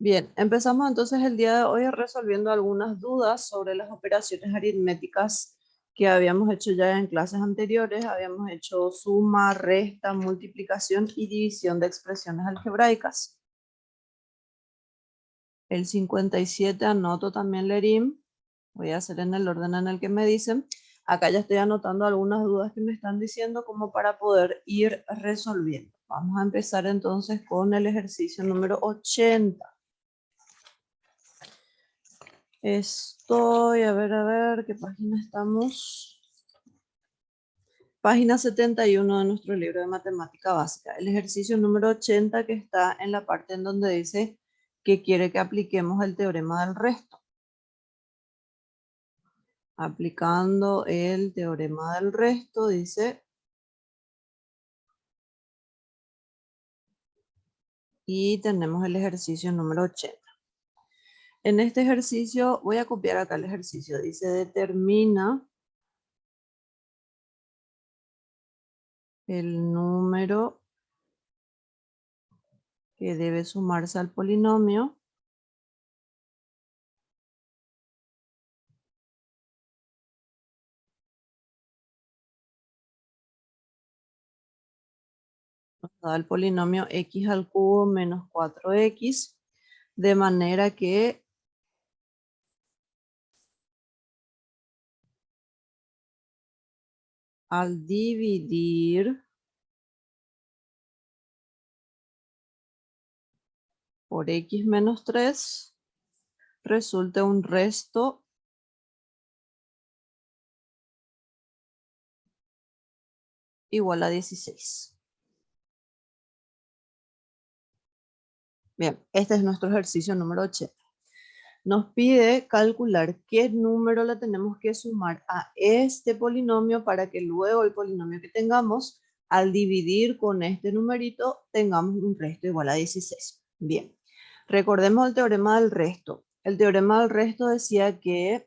Bien, empezamos entonces el día de hoy resolviendo algunas dudas sobre las operaciones aritméticas que habíamos hecho ya en clases anteriores. Habíamos hecho suma, resta, multiplicación y división de expresiones algebraicas. El 57 anoto también Lerim. Voy a hacer en el orden en el que me dicen. Acá ya estoy anotando algunas dudas que me están diciendo como para poder ir resolviendo. Vamos a empezar entonces con el ejercicio número 80. Estoy, a ver, ¿qué página estamos? Página 71 de nuestro libro de matemática básica. El ejercicio número 80 que está en la parte en donde dice que quiere que apliquemos el teorema del resto. Aplicando el teorema del resto, dice. Y tenemos el ejercicio número 80. En este ejercicio, voy a copiar acá el ejercicio. Dice, determina el número que debe sumarse al polinomio da el polinomio x al cubo menos 4x, de manera que al dividir por x menos 3, resulta un resto igual a 16. Bien, este es nuestro ejercicio número 80. Nos pide calcular qué número le tenemos que sumar a este polinomio para que luego el polinomio que tengamos, al dividir con este numerito, tengamos un resto igual a 16. Bien, recordemos el teorema del resto. El teorema del resto decía que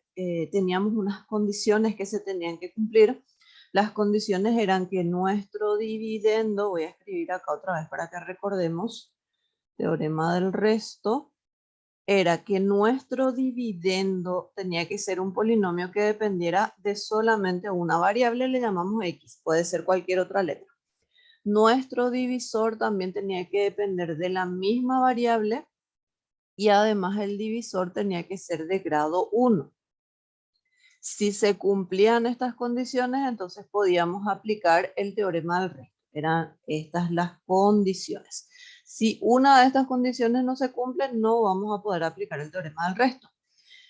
teníamos unas condiciones que se tenían que cumplir. Las condiciones eran que nuestro dividendo, voy a escribir acá otra vez para que recordemos, teorema del resto, era que nuestro dividendo tenía que ser un polinomio que dependiera de solamente una variable, le llamamos x, puede ser cualquier otra letra. Nuestro divisor también tenía que depender de la misma variable y además el divisor tenía que ser de grado 1. Si se cumplían estas condiciones, entonces podíamos aplicar el teorema del resto. Eran estas las condiciones. Si una de estas condiciones no se cumple, no vamos a poder aplicar el teorema del resto.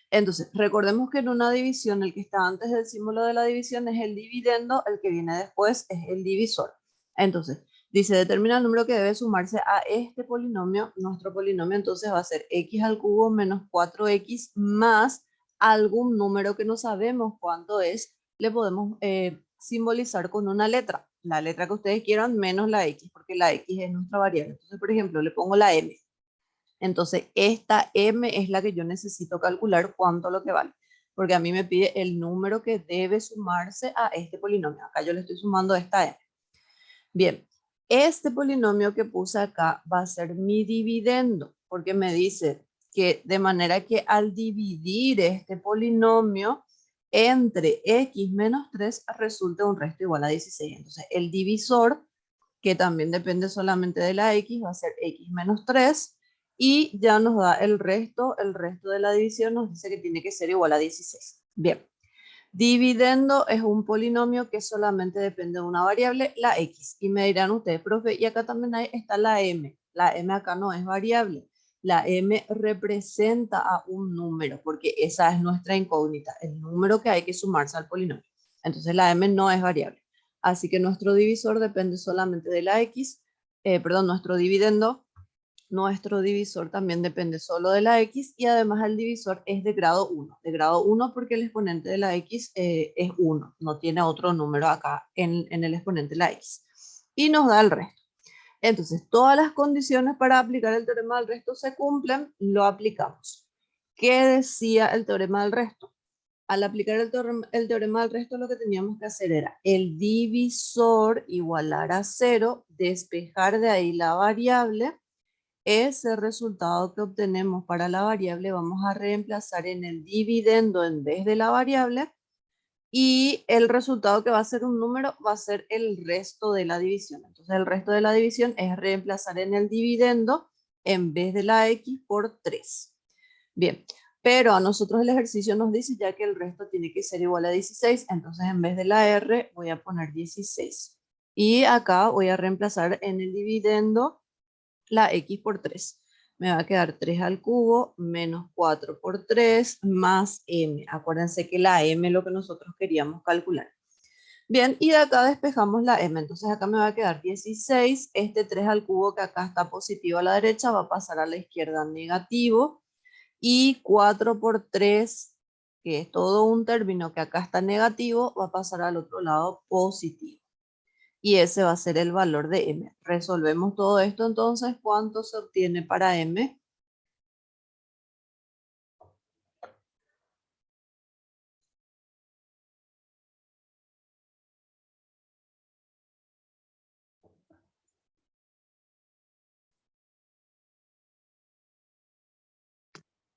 Entonces, recordemos que en una división, el que está antes del símbolo de la división es el dividendo, el que viene después es el divisor. Entonces, dice, determina el número que debe sumarse a este polinomio. Nuestro polinomio entonces va a ser x al cubo menos 4x más algún número que no sabemos cuánto es. Le podemos simbolizar con una letra. La letra que ustedes quieran menos la x, porque la x es nuestra variable. Entonces, por ejemplo, le pongo la m. Entonces, esta m es la que yo necesito calcular cuánto lo que vale, porque a mí me pide el número que debe sumarse a este polinomio. Acá yo le estoy sumando esta m. Bien, este polinomio que puse acá va a ser mi dividendo, porque me dice que de manera que al dividir este polinomio entre x menos 3 resulta un resto igual a 16. Entonces, el divisor, que también depende solamente de la x, va a ser x menos 3, y ya nos da el resto de la división nos dice que tiene que ser igual a 16. Bien, dividendo es un polinomio que solamente depende de una variable, la x, y me dirán ustedes, profe, y acá también está la m acá no es variable, la m representa a un número, porque esa es nuestra incógnita, el número que hay que sumarse al polinomio. Entonces la m no es variable. Así que nuestro divisor depende solamente de la x, nuestro divisor también depende solo de la x, y además el divisor es de grado 1. De grado 1 porque el exponente de la x es 1, no tiene otro número acá en el exponente de la x. Y nos da el resto. Entonces, todas las condiciones para aplicar el teorema del resto se cumplen, lo aplicamos. ¿Qué decía el teorema del resto? Al aplicar el teorema del resto, lo que teníamos que hacer era el divisor igualar a 0, despejar de ahí la variable, ese resultado que obtenemos para la variable vamos a reemplazar en el dividendo en vez de la variable, y el resultado que va a ser un número va a ser el resto de la división. Entonces el resto de la división es reemplazar en el dividendo en vez de la x por 3. Bien, pero a nosotros el ejercicio nos dice ya que el resto tiene que ser igual a 16, entonces en vez de la r voy a poner 16. Y acá voy a reemplazar en el dividendo la x por 3. Me va a quedar 3 al cubo menos 4 por 3 más m. Acuérdense que la m es lo que nosotros queríamos calcular. Bien, y de acá despejamos la m. Entonces acá me va a quedar 16. Este 3 al cubo que acá está positivo a la derecha va a pasar a la izquierda negativo. Y 4 por 3, que es todo un término que acá está negativo, va a pasar al otro lado positivo. Y ese va a ser el valor de m. Resolvemos todo esto, entonces, ¿cuánto se obtiene para m?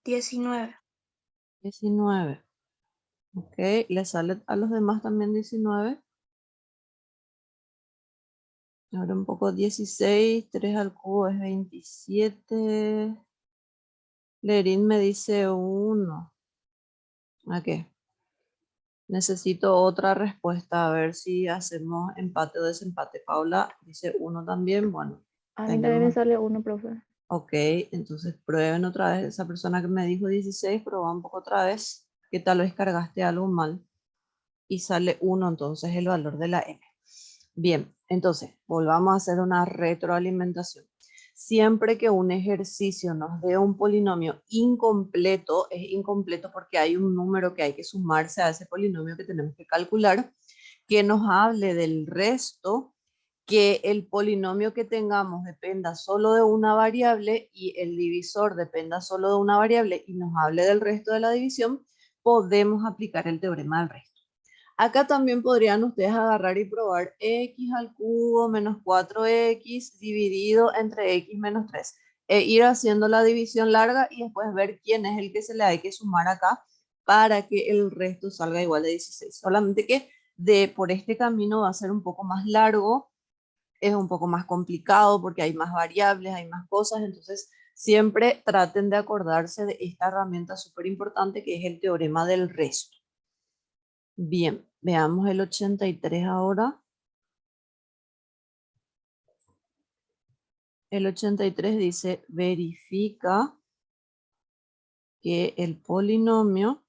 $19. 19. Ok, ¿le sale a los demás también 19? Ahora un poco 16, 3 al cubo es 27. Lerín me dice 1. ¿A qué? Necesito otra respuesta, a ver si hacemos empate o desempate. Paula dice 1 también. Bueno, A mí también me tenemos. sale 1, profe. Ok, entonces prueben otra vez. Esa persona que me dijo 16, prueba un poco otra vez. Que tal vez cargaste algo mal. Y sale 1, entonces el valor de la m. Bien, entonces volvamos a hacer una retroalimentación. Siempre que un ejercicio nos dé un polinomio incompleto, es incompleto porque hay un número que hay que sumarse a ese polinomio que tenemos que calcular, que nos hable del resto, que el polinomio que tengamos dependa solo de una variable y el divisor dependa solo de una variable y nos hable del resto de la división, podemos aplicar el teorema del resto. Acá también podrían ustedes agarrar y probar x al cubo menos 4x dividido entre x menos 3. E ir haciendo la división larga y después ver quién es el que se le hay que sumar acá para que el resto salga igual de 16. Solamente que por este camino va a ser un poco más largo, es un poco más complicado porque hay más variables, hay más cosas, entonces siempre traten de acordarse de esta herramienta súper importante que es el teorema del resto. Bien, veamos el 83 ahora. El 83 dice, verifica que el polinomio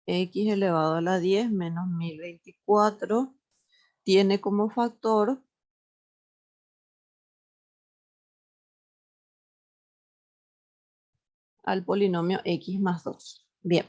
x elevado a la 10 menos 1024 tiene como factor al polinomio x más 2. Bien,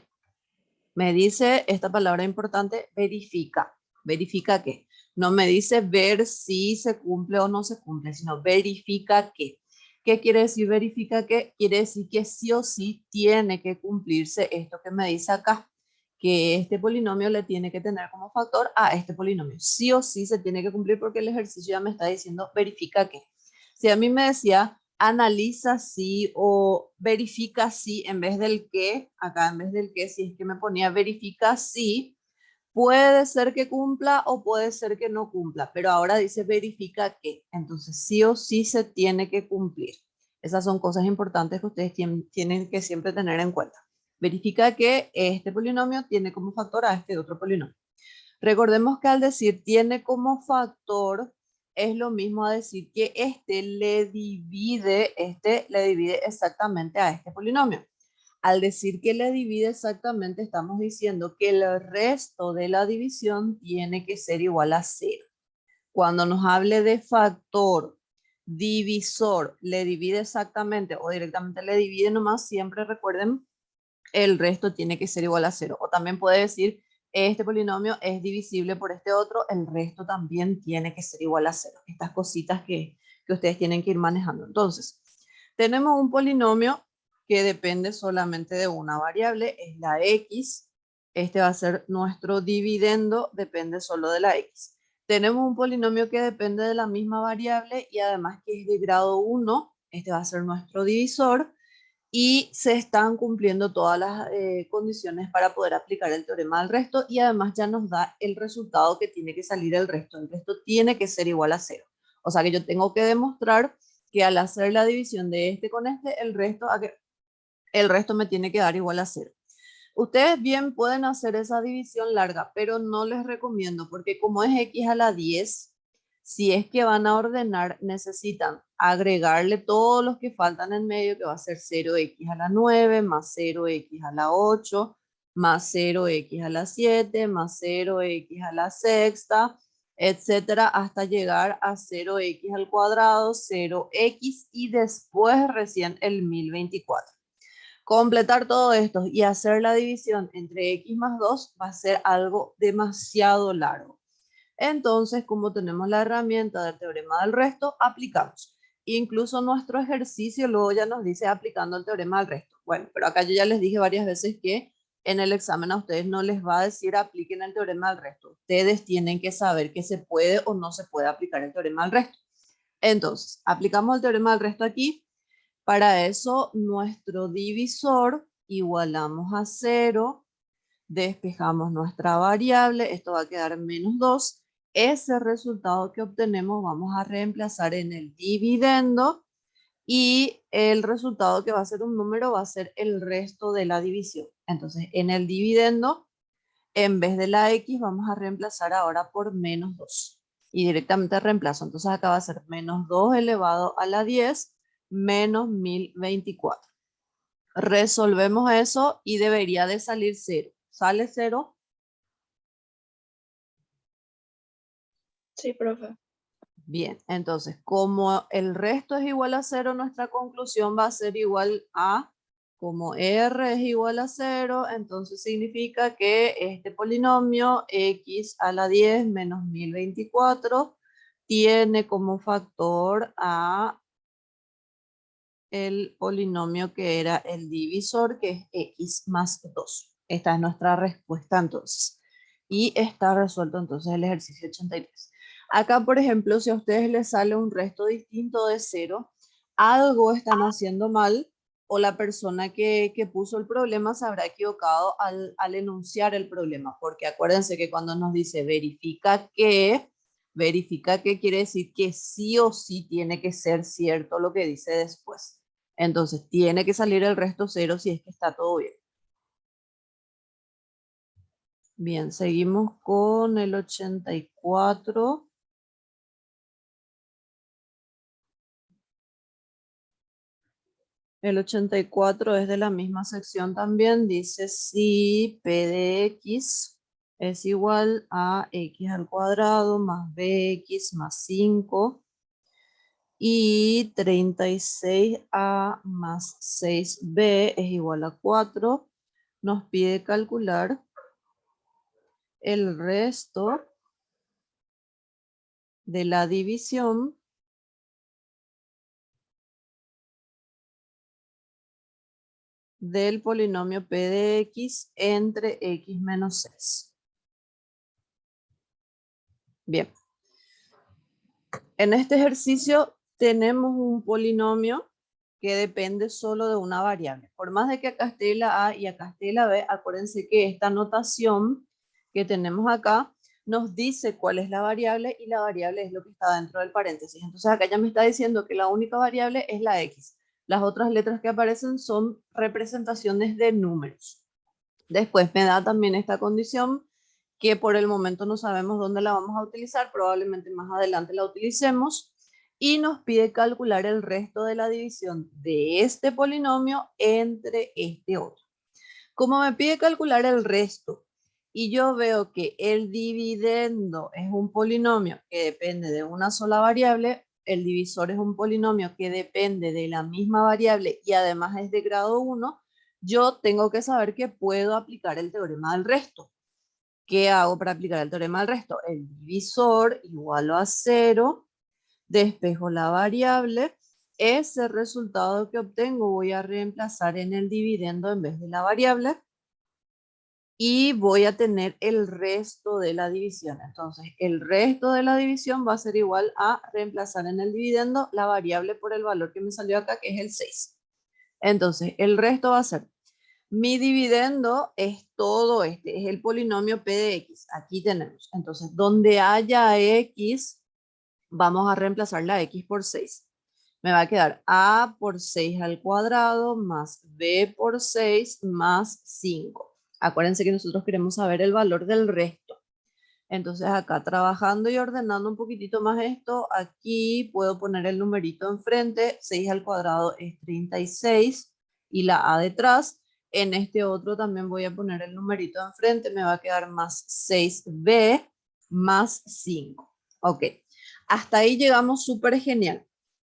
me dice esta palabra importante, verifica. ¿Verifica qué? No me dice ver si se cumple o no se cumple, sino verifica qué. ¿Qué quiere decir verifica qué? Quiere decir que sí o sí tiene que cumplirse esto que me dice acá, que este polinomio le tiene que tener como factor a este polinomio. Sí o sí se tiene que cumplir porque el ejercicio ya me está diciendo verifica qué. Si a mí me decía analiza si o verifica si en vez del que, acá en vez del que, si es que me ponía verifica si, puede ser que cumpla o puede ser que no cumpla, pero ahora dice verifica que, entonces sí o sí se tiene que cumplir. Esas son cosas importantes que ustedes tienen que siempre tener en cuenta. Verifica que este polinomio tiene como factor a este otro polinomio. Recordemos que al decir tiene como factor es lo mismo a decir que este le divide exactamente a este polinomio. Al decir que le divide exactamente, estamos diciendo que el resto de la división tiene que ser igual a 0. Cuando nos hable de factor, divisor, le divide exactamente o directamente le divide nomás, siempre recuerden, el resto tiene que ser igual a 0. O también puede decir, este polinomio es divisible por este otro, el resto también tiene que ser igual a 0. Estas cositas que ustedes tienen que ir manejando. Entonces, tenemos un polinomio que depende solamente de una variable, es la x. Este va a ser nuestro dividendo, depende solo de la x. tenemos un polinomio que depende de la misma variable y además que es de grado 1, este va a ser nuestro divisor, y se están cumpliendo todas las condiciones para poder aplicar el teorema del resto, y además ya nos da el resultado que tiene que salir el resto. El resto tiene que ser igual a 0. O sea que yo tengo que demostrar que al hacer la división de este con este, el resto me tiene que dar igual a 0. Ustedes bien pueden hacer esa división larga, pero no les recomiendo porque como es x a la 10, si es que van a ordenar, necesitan agregarle todos los que faltan en medio, que va a ser 0x a la 9, más 0x a la 8, más 0x a la 7, más 0x a la sexta, etcétera, hasta llegar a 0x al cuadrado, 0x y después recién el 1024. Completar todo esto y hacer la división entre x más 2 va a ser algo demasiado largo. Entonces, como tenemos la herramienta del teorema del resto, aplicamos. Incluso nuestro ejercicio luego ya nos dice aplicando el teorema del resto. Bueno, pero acá yo ya les dije varias veces que en el examen a ustedes no les va a decir apliquen el teorema del resto. Ustedes tienen que saber que se puede o no se puede aplicar el teorema del resto. Entonces, aplicamos el teorema del resto aquí. Para eso, nuestro divisor igualamos a 0, despejamos nuestra variable, esto va a quedar menos 2. Ese resultado que obtenemos vamos a reemplazar en el dividendo y el resultado que va a ser un número va a ser el resto de la división. Entonces, en el dividendo, en vez de la x, vamos a reemplazar ahora por menos 2. Y directamente reemplazo. Entonces, acá va a ser menos 2 elevado a la 10 menos 1024. Resolvemos eso y debería de salir 0. ¿Sale 0? Sí, profe. Bien, entonces, como el resto es igual a 0, nuestra conclusión va a ser igual a, como R es igual a 0, entonces significa que este polinomio x a la 10 menos 1024 tiene como factor a el polinomio que era el divisor, que es x más 2. Esta es nuestra respuesta entonces. Y está resuelto entonces el ejercicio 83. Acá, por ejemplo, si a ustedes les sale un resto distinto de 0, algo están haciendo mal o la persona que puso el problema se habrá equivocado al enunciar el problema. Porque acuérdense que cuando nos dice verifica que quiere decir que sí o sí tiene que ser cierto lo que dice después. Entonces tiene que salir el resto 0 si es que está todo bien. Bien, seguimos con el 84. El 84 es de la misma sección también. Dice si p de x es igual a x al cuadrado más bx más 5 y 36a más 6b es igual a 4. Nos pide calcular el resto de la división del polinomio p de x entre x menos 6. Bien. En este ejercicio tenemos un polinomio que depende solo de una variable. Por más de que acá esté la a y acá esté la b, acuérdense que esta notación que tenemos acá nos dice cuál es la variable y la variable es lo que está dentro del paréntesis. Entonces acá ya me está diciendo que la única variable es la x. Las otras letras que aparecen son representaciones de números. Después me da también esta condición que por el momento no sabemos dónde la vamos a utilizar, probablemente más adelante la utilicemos, y nos pide calcular el resto de la división de este polinomio entre este otro. Como me pide calcular el resto y yo veo que el dividendo es un polinomio que depende de una sola variable, el divisor es un polinomio que depende de la misma variable y además es de grado 1, yo tengo que saber que puedo aplicar el teorema del resto. ¿Qué hago para aplicar el teorema del resto? El divisor igualo a 0, despejo la variable, ese resultado que obtengo voy a reemplazar en el dividendo en vez de la variable y voy a tener el resto de la división. Entonces, el resto de la división va a ser igual a reemplazar en el dividendo la variable por el valor que me salió acá, que es el 6. Entonces, el resto va a ser, mi dividendo es todo este, es el polinomio P de X. Aquí tenemos. Entonces, donde haya X, vamos a reemplazar la X por 6. Me va a quedar A por 6 al cuadrado más B por 6 más 5. Acuérdense que nosotros queremos saber el valor del resto. Entonces acá trabajando y ordenando un poquitito más esto, aquí puedo poner el numerito enfrente, 6 al cuadrado es 36 y la A detrás. En este otro también voy a poner el numerito enfrente, me va a quedar más 6B más 5. Ok, hasta ahí llegamos súper genial.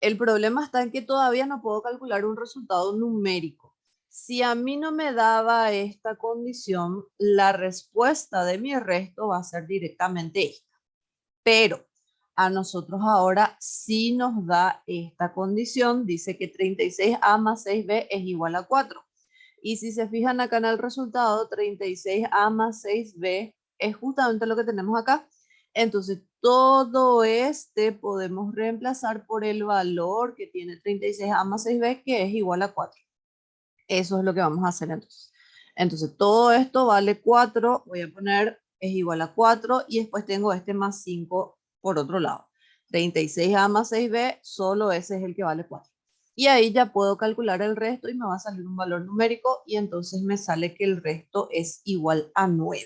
El problema está en que todavía no puedo calcular un resultado numérico. Si a mí no me daba esta condición, la respuesta de mi resto va a ser directamente esta. Pero a nosotros ahora sí nos da esta condición. Dice que 36A más 6B es igual a 4. Y si se fijan acá en el resultado, 36A más 6B es justamente lo que tenemos acá. Entonces, todo este podemos reemplazar por el valor que tiene 36A más 6B, que es igual a 4. Eso es lo que vamos a hacer entonces. Entonces, todo esto vale 4. Voy a poner es igual a 4 y después tengo este más 5 por otro lado. 36A más 6B, solo ese es el que vale 4. Y ahí ya puedo calcular el resto y me va a salir un valor numérico y entonces me sale que el resto es igual a 9.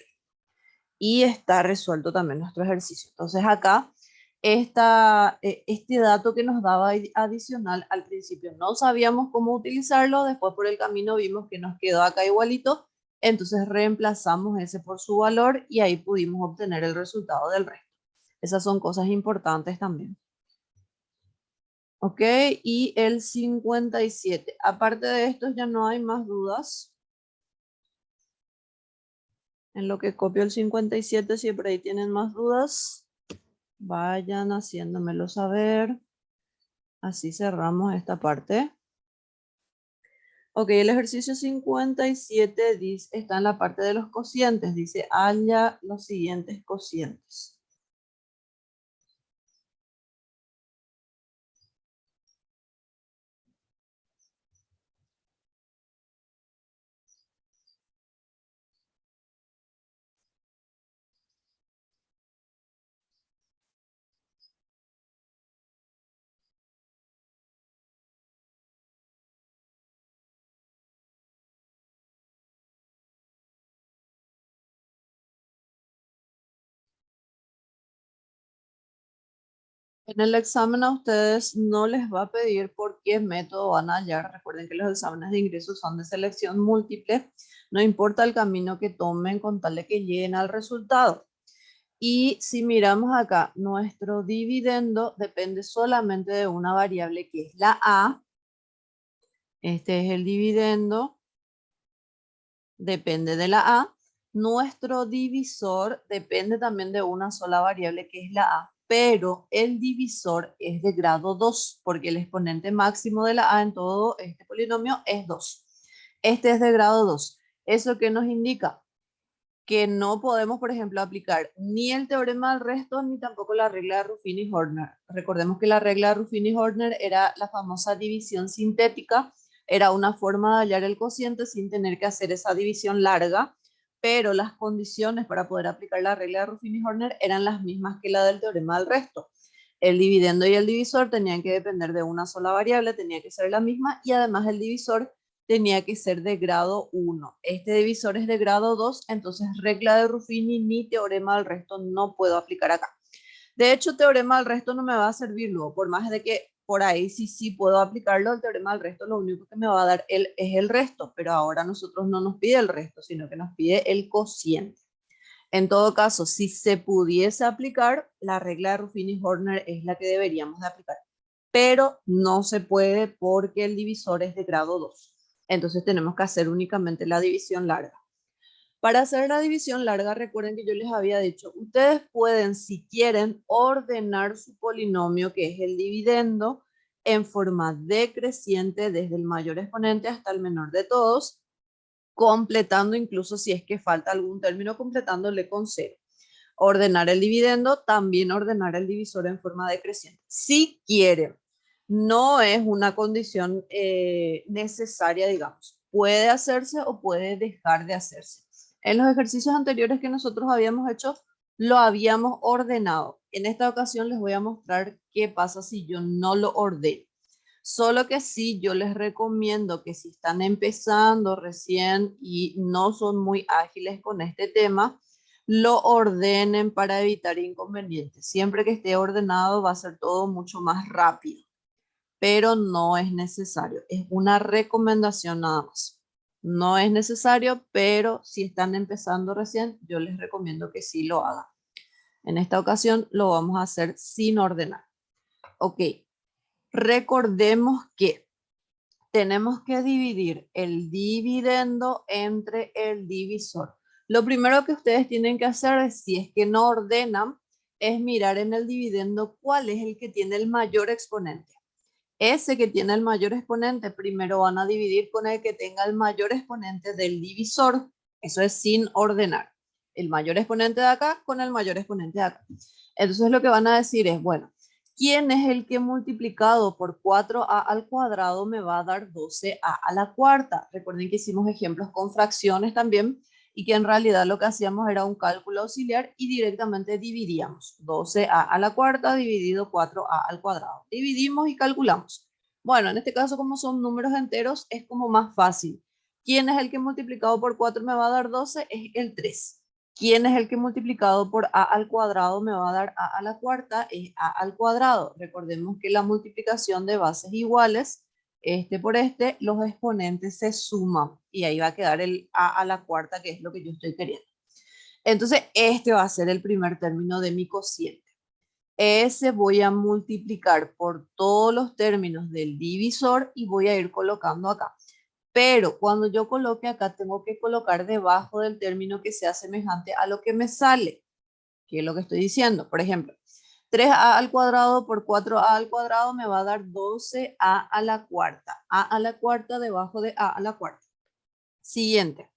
Y está resuelto también nuestro ejercicio. Entonces acá, este dato que nos daba adicional al principio no sabíamos cómo utilizarlo, después por el camino vimos que nos quedó acá igualito, entonces reemplazamos ese por su valor y ahí pudimos obtener el resultado del resto. Esas son cosas importantes también. Ok, y el 57. Aparte de esto ya no hay más dudas. En lo que copio el 57, si por ahí tienen más dudas, vayan haciéndomelo saber. Así cerramos esta parte. Ok, el ejercicio 57 dice, está en la parte de los cocientes. Dice, halla los siguientes cocientes. En el examen a ustedes no les va a pedir por qué método van a hallar. Recuerden que los exámenes de ingreso son de selección múltiple. No importa el camino que tomen con tal de que lleguen al resultado. Y si miramos acá, nuestro dividendo depende solamente de una variable que es la A. Este es el dividendo. Depende de la A. Nuestro divisor depende también de una sola variable que es la A, pero el divisor es de grado 2 porque el exponente máximo de la A en todo este polinomio es 2. Este es de grado 2. ¿Eso qué nos indica? Que no podemos, por ejemplo, aplicar ni el teorema del resto ni tampoco la regla de Ruffini-Horner. Recordemos que la regla de Ruffini-Horner era la famosa división sintética, era una forma de hallar el cociente sin tener que hacer esa división larga, pero las condiciones para poder aplicar la regla de Ruffini-Horner eran las mismas que la del teorema del resto. El dividendo y el divisor tenían que depender de una sola variable, tenía que ser la misma y además el divisor tenía que ser de grado 1. Este divisor es de grado 2, entonces regla de Ruffini ni teorema del resto no puedo aplicar acá. De hecho, teorema del resto no me va a servir luego, por más de que por ahí sí puedo aplicarlo, el teorema del resto lo único que me va a dar es el resto, pero ahora nosotros no nos pide el resto, sino que nos pide el cociente. En todo caso, si se pudiese aplicar, la regla de Ruffini-Horner es la que deberíamos de aplicar, pero no se puede porque el divisor es de grado 2. Entonces tenemos que hacer únicamente la división larga. Para hacer la división larga, recuerden que yo les había dicho, ustedes pueden, si quieren, ordenar su polinomio, que es el dividendo, en forma decreciente desde el mayor exponente hasta el menor de todos, completando incluso si es que falta algún término, completándole con 0. Ordenar el dividendo, también ordenar el divisor en forma decreciente. Si quiere, no es una condición necesaria, digamos. Puede hacerse o puede dejar de hacerse. En los ejercicios anteriores que nosotros habíamos hecho, lo habíamos ordenado. En esta ocasión les voy a mostrar qué pasa si yo no lo ordeno. Solo que sí, yo les recomiendo que si están empezando recién y no son muy ágiles con este tema, lo ordenen para evitar inconvenientes. Siempre que esté ordenado va a ser todo mucho más rápido, pero no es necesario. Es una recomendación nada más. No es necesario, pero si están empezando recién, yo les recomiendo que sí lo hagan. En esta ocasión lo vamos a hacer sin ordenar. Ok, recordemos que tenemos que dividir el dividendo entre el divisor. Lo primero que ustedes tienen que hacer, si es que no ordenan, es mirar en el dividendo cuál es el que tiene el mayor exponente. Ese que tiene el mayor exponente, primero van a dividir con el que tenga el mayor exponente del divisor. Eso es sin ordenar. El mayor exponente de acá con el mayor exponente de acá. Entonces lo que van a decir es, bueno, ¿quién es el que multiplicado por 4a al cuadrado me va a dar 12a a la cuarta? Recuerden que hicimos ejemplos con fracciones también y que en realidad lo que hacíamos era un cálculo auxiliar y directamente dividíamos 12a a la cuarta dividido 4a al cuadrado. Dividimos y calculamos. Bueno, en este caso como son números enteros es como más fácil. ¿Quién es el que multiplicado por 4 me va a dar 12? Es el 3. ¿Quién es el que multiplicado por a al cuadrado me va a dar a la cuarta? Es a al cuadrado. Recordemos que la multiplicación de bases iguales, este por este, los exponentes se suman y ahí va a quedar el a la cuarta, que es lo que yo estoy queriendo. Entonces, este va a ser el primer término de mi cociente. Ese voy a multiplicar por todos los términos del divisor y voy a ir colocando acá. Pero cuando yo coloque acá, tengo que colocar debajo del término que sea semejante a lo que me sale. ¿Qué es lo que estoy diciendo? Por ejemplo, 3a al cuadrado por 4a al cuadrado me va a dar 12a a la cuarta. A a la cuarta debajo de a la cuarta. Siguiente.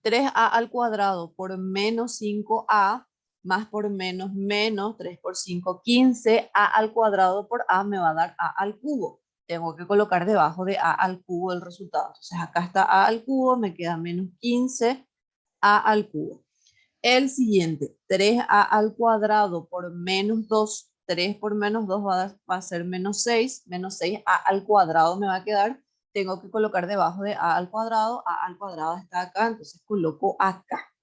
3a al cuadrado por menos 5a más por menos menos 3 por 5, 15. A al cuadrado por a me va a dar a al cubo. Tengo que colocar debajo de a al cubo el resultado. Entonces acá está a al cubo, me queda menos 15 a al cubo. El siguiente, 3a al cuadrado por menos 2. 3 por menos 2 va a ser menos 6. Menos 6a al cuadrado me va a quedar. Tengo que colocar debajo de a al cuadrado. A al cuadrado está acá, entonces coloco acá.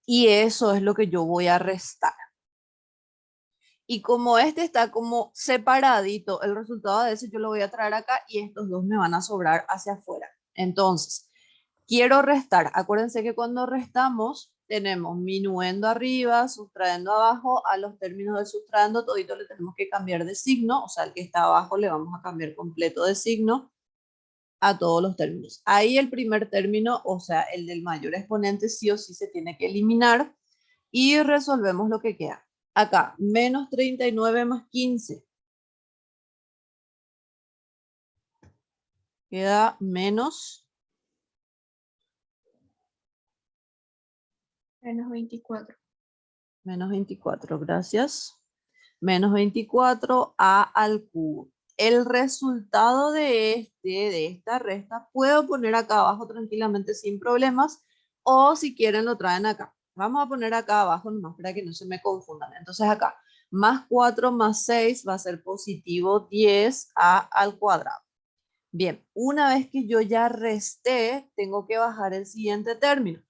Y eso es lo que yo voy a restar. Y como este está como separadito, el resultado de ese yo lo voy a traer acá y estos dos me van a sobrar hacia afuera. Entonces, quiero restar. Acuérdense que cuando restamos tenemos minuendo arriba, sustrayendo abajo. A los términos de sustrayendo todito le tenemos que cambiar de signo. O sea, el que está abajo le vamos a cambiar completo de signo a todos los términos. Ahí el primer término, o sea, el del mayor exponente, sí o sí se tiene que eliminar. Y resolvemos lo que queda. Acá, menos 39 más 15. Queda Menos 24. menos 24, gracias. Menos 24 a al cubo. El resultado de esta resta, puedo poner acá abajo tranquilamente sin problemas, o si quieren lo traen acá. Vamos a poner acá abajo nomás para que no se me confundan. Entonces acá, más 4 más 6 va a ser positivo 10a al cuadrado. Bien, una vez que yo ya resté, tengo que bajar el siguiente término.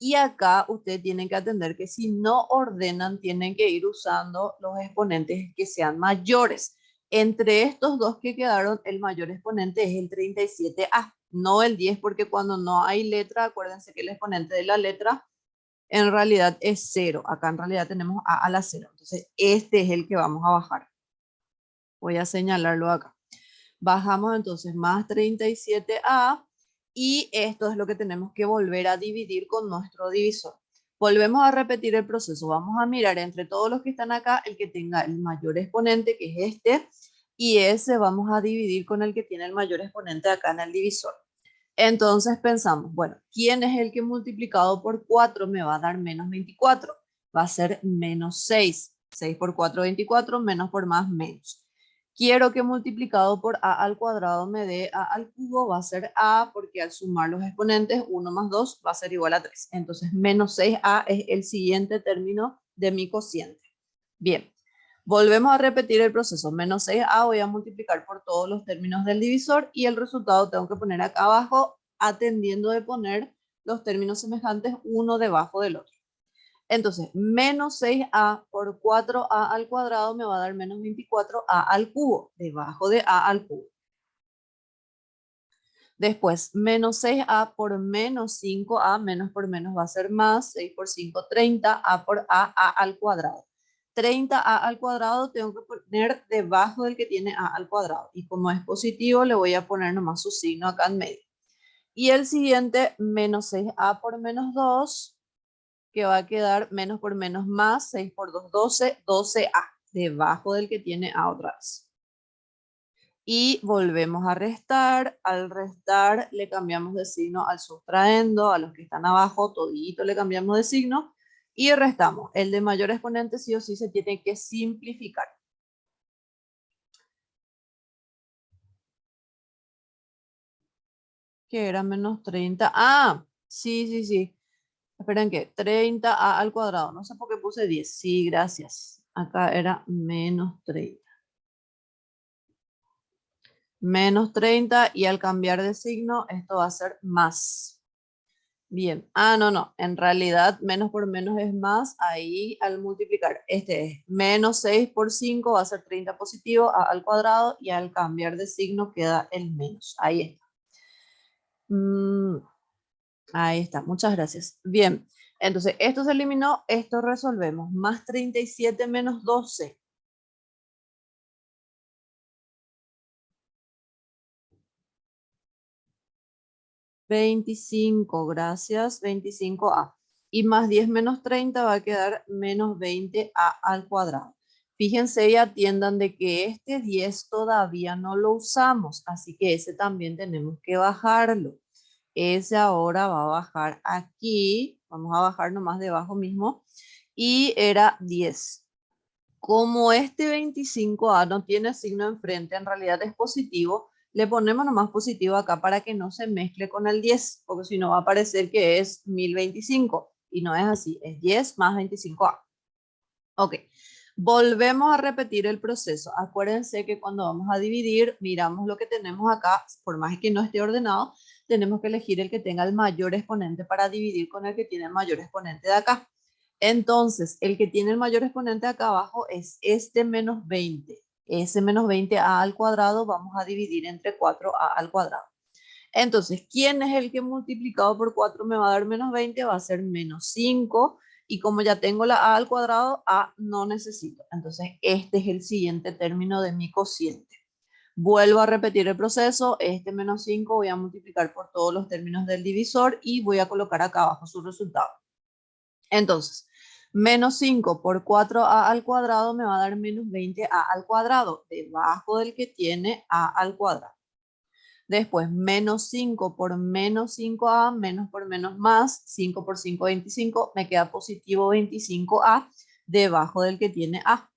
Y acá ustedes tienen que atender que si no ordenan, tienen que ir usando los exponentes que sean mayores. Entre estos dos que quedaron, el mayor exponente es el 37a, no el 10, porque cuando no hay letra, acuérdense que el exponente de la letra en realidad es 0. Acá en realidad tenemos a la 0. Entonces, este es el que vamos a bajar. Voy a señalarlo acá. Bajamos entonces más 37a y esto es lo que tenemos que volver a dividir con nuestro divisor. Volvemos a repetir el proceso. Vamos a mirar entre todos los que están acá el que tenga el mayor exponente, que es este, y ese vamos a dividir con el que tiene el mayor exponente acá en el divisor. Entonces pensamos, bueno, ¿quién es el que multiplicado por 4 me va a dar menos 24? Va a ser menos 6. 6 por 4, 24, menos por más, menos. Quiero que multiplicado por a al cuadrado me dé a al cubo, va a ser a, porque al sumar los exponentes, 1 más 2 va a ser igual a 3. Entonces, menos 6a es el siguiente término de mi cociente. Bien, volvemos a repetir el proceso. Menos 6a voy a multiplicar por todos los términos del divisor y el resultado tengo que poner acá abajo, atendiendo de poner los términos semejantes uno debajo del otro. Entonces, menos 6a por 4a al cuadrado me va a dar menos 24a al cubo, debajo de a al cubo. Después, menos 6a por menos 5a, menos por menos va a ser más, 6 por 5, 30, a por a al cuadrado. 30a al cuadrado tengo que poner debajo del que tiene a al cuadrado. Y como es positivo, le voy a poner nomás su signo acá en medio. Y el siguiente, menos 6a por menos 2, que va a quedar menos por menos más, 6 por 2, 12, 12a, debajo del que tiene a otra vez. Y volvemos a restar. Al restar le cambiamos de signo al sustraendo, a los que están abajo, todito le cambiamos de signo y restamos. El de mayor exponente sí o sí se tiene que simplificar. Que era menos 30. Ah, sí. Esperen que 30a al cuadrado. No sé por qué puse 10. Sí, gracias. Acá era menos 30. Menos 30 y al cambiar de signo esto va a ser más. Bien. Ah, no. En realidad menos por menos es más. Ahí al multiplicar. Este es menos 6 por 5 va a ser 30 positivo a al cuadrado y al cambiar de signo queda el menos. Ahí está. Ahí está. Muchas gracias. Bien. Entonces esto se eliminó. Esto resolvemos. Más 37 menos 12. 25, gracias, 25a. Y más 10 menos 30 va a quedar menos 20a al cuadrado. Fíjense y atiendan de que este 10 todavía no lo usamos, así que ese también tenemos que bajarlo. Ese ahora va a bajar aquí, vamos a bajar nomás debajo mismo, y era 10. Como este 25a no tiene signo enfrente, en realidad es positivo, le ponemos nomás positivo acá para que no se mezcle con el 10, porque si no va a parecer que es 1025 y no es así, es 10 más 25a. Ok, volvemos a repetir el proceso. Acuérdense que cuando vamos a dividir, miramos lo que tenemos acá, por más que no esté ordenado, tenemos que elegir el que tenga el mayor exponente para dividir con el que tiene el mayor exponente de acá. Entonces, el que tiene el mayor exponente acá abajo es este menos 20. Ese menos 20a al cuadrado vamos a dividir entre 4a al cuadrado. Entonces, ¿quién es el que multiplicado por 4 me va a dar menos 20? Va a ser menos 5. Y como ya tengo la a al cuadrado, a no necesito. Entonces, este es el siguiente término de mi cociente. Vuelvo a repetir el proceso. Este menos 5 voy a multiplicar por todos los términos del divisor y voy a colocar acá abajo su resultado. Entonces, menos 5 por 4a al cuadrado me va a dar menos 20a al cuadrado, debajo del que tiene a al cuadrado. Después, menos 5 por menos 5a, menos por menos más, 5 por 5, 25, me queda positivo 25a, debajo del que tiene a.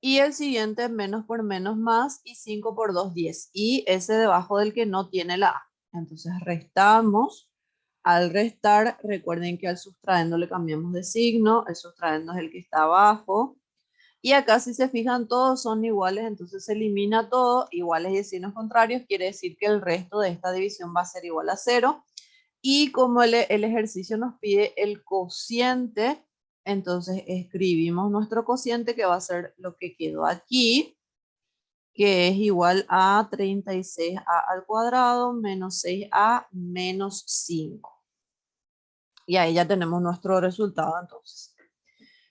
Y el siguiente, menos por menos más, y 5 por 2, 10. Y ese debajo del que no tiene la a. Entonces, restamos. Al restar, recuerden que al sustraendo le cambiamos de signo, el sustraendo es el que está abajo. Y acá si se fijan todos son iguales, entonces se elimina todo, iguales y signos contrarios, quiere decir que el resto de esta división va a ser igual a 0. Y como el ejercicio nos pide el cociente, entonces escribimos nuestro cociente que va a ser lo que quedó aquí, que es igual a 36a al cuadrado menos 6a menos 5. Y ahí ya tenemos nuestro resultado entonces.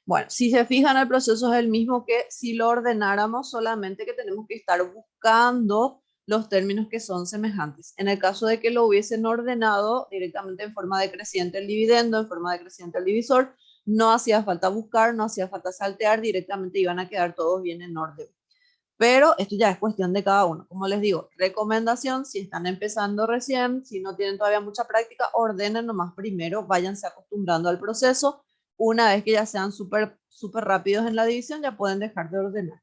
Bueno, si se fijan, el proceso es el mismo que si lo ordenáramos, solamente que tenemos que estar buscando los términos que son semejantes. En el caso de que lo hubiesen ordenado directamente en forma decreciente el dividendo, en forma decreciente el divisor, no hacía falta buscar, no hacía falta saltear, directamente iban a quedar todos bien en orden. Pero esto ya es cuestión de cada uno. Como les digo, recomendación, si están empezando recién, si no tienen todavía mucha práctica, ordenen nomás primero, váyanse acostumbrando al proceso. Una vez que ya sean súper rápidos en la división, ya pueden dejar de ordenar.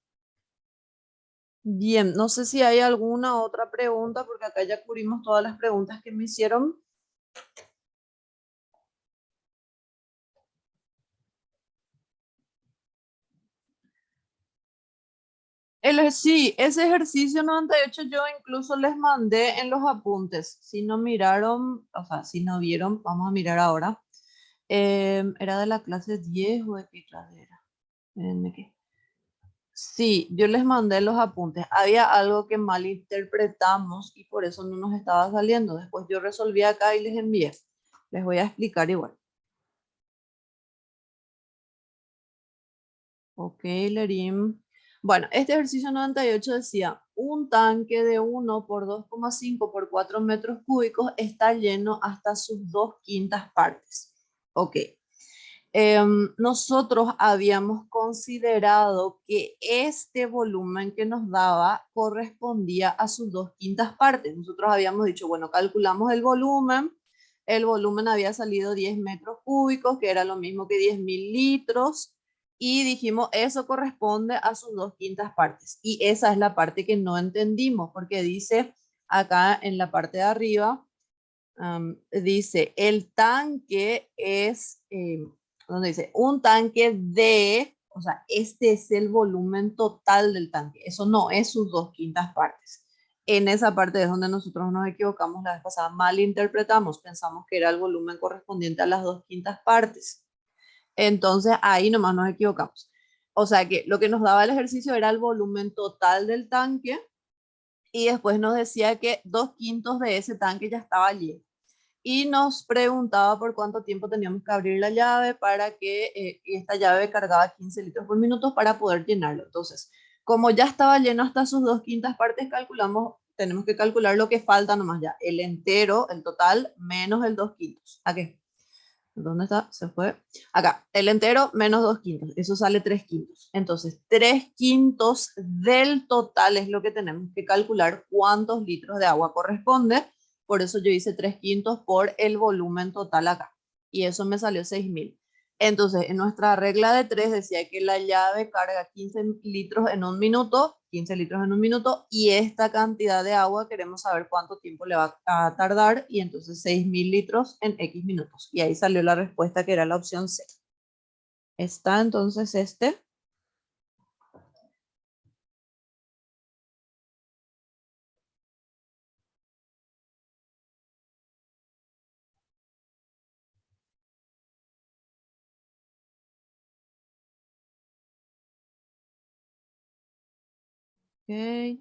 Bien, no sé si hay alguna otra pregunta, porque acá ya cubrimos todas las preguntas que me hicieron. Sí, ese ejercicio 98 yo incluso les mandé en los apuntes. Si no miraron, o sea, si no vieron, vamos a mirar ahora. ¿Era de la clase 10 o de qué clase era? Espérenme que- Sí, yo les mandé los apuntes. Había algo que malinterpretamos y por eso no nos estaba saliendo. Después yo resolví acá y les envié. Les voy a explicar igual. Ok, Lerim. Bueno, este ejercicio 98 decía, un tanque de 1 por 2,5 por 4 metros cúbicos está lleno hasta sus 2/5 partes. Ok. Nosotros habíamos considerado que este volumen que nos daba correspondía a sus 2/5 partes. Nosotros habíamos dicho, bueno, calculamos el volumen había salido 10 metros cúbicos, que era lo mismo que 10.000 litros, y dijimos, eso corresponde a sus 2/5 partes. Y esa es la parte que no entendimos, porque dice acá en la parte de arriba, dice, el tanque es, donde dice, un tanque de, o sea, este es el volumen total del tanque, eso no es sus 2/5 partes. En esa parte es donde nosotros nos equivocamos la vez pasada, malinterpretamos, pensamos que era el volumen correspondiente a las 2/5 partes. Entonces ahí nomás nos equivocamos. O sea que lo que nos daba el ejercicio era el volumen total del tanque y después nos decía que 2/5 de ese tanque ya estaba lleno y nos preguntaba por cuánto tiempo teníamos que abrir la llave para que esta llave cargaba 15 litros por minuto para poder llenarlo. Entonces, como ya estaba lleno hasta sus 2/5 partes, calculamos, tenemos que calcular lo que falta nomás ya, el entero, el total, menos el 2/5. ¿A qué? ¿Dónde está? Se fue. Acá, el entero menos 2/5. Eso sale 3/5. Entonces, 3/5 del total es lo que tenemos que calcular cuántos litros de agua corresponde. Por eso yo hice 3/5 por el volumen total acá. Y eso me salió 6.000. Entonces, en nuestra regla de 3 decía que la llave carga 15 litros en un minuto, 15 litros en un minuto, y esta cantidad de agua queremos saber cuánto tiempo le va a tardar, y entonces 6.000 litros en X minutos. Y ahí salió la respuesta que era la opción C. Está entonces este. Ok.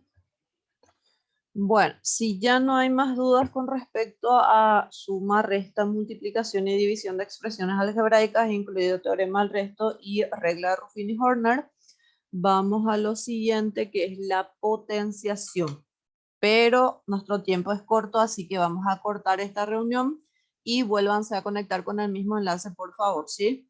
Bueno, si ya no hay más dudas con respecto a suma, resta, multiplicación y división de expresiones algebraicas, incluido teorema del resto y regla de Ruffin y Horner, vamos a lo siguiente, que es la potenciación. Pero nuestro tiempo es corto, así que vamos a cortar esta reunión y vuélvanse a conectar con el mismo enlace, por favor, ¿sí?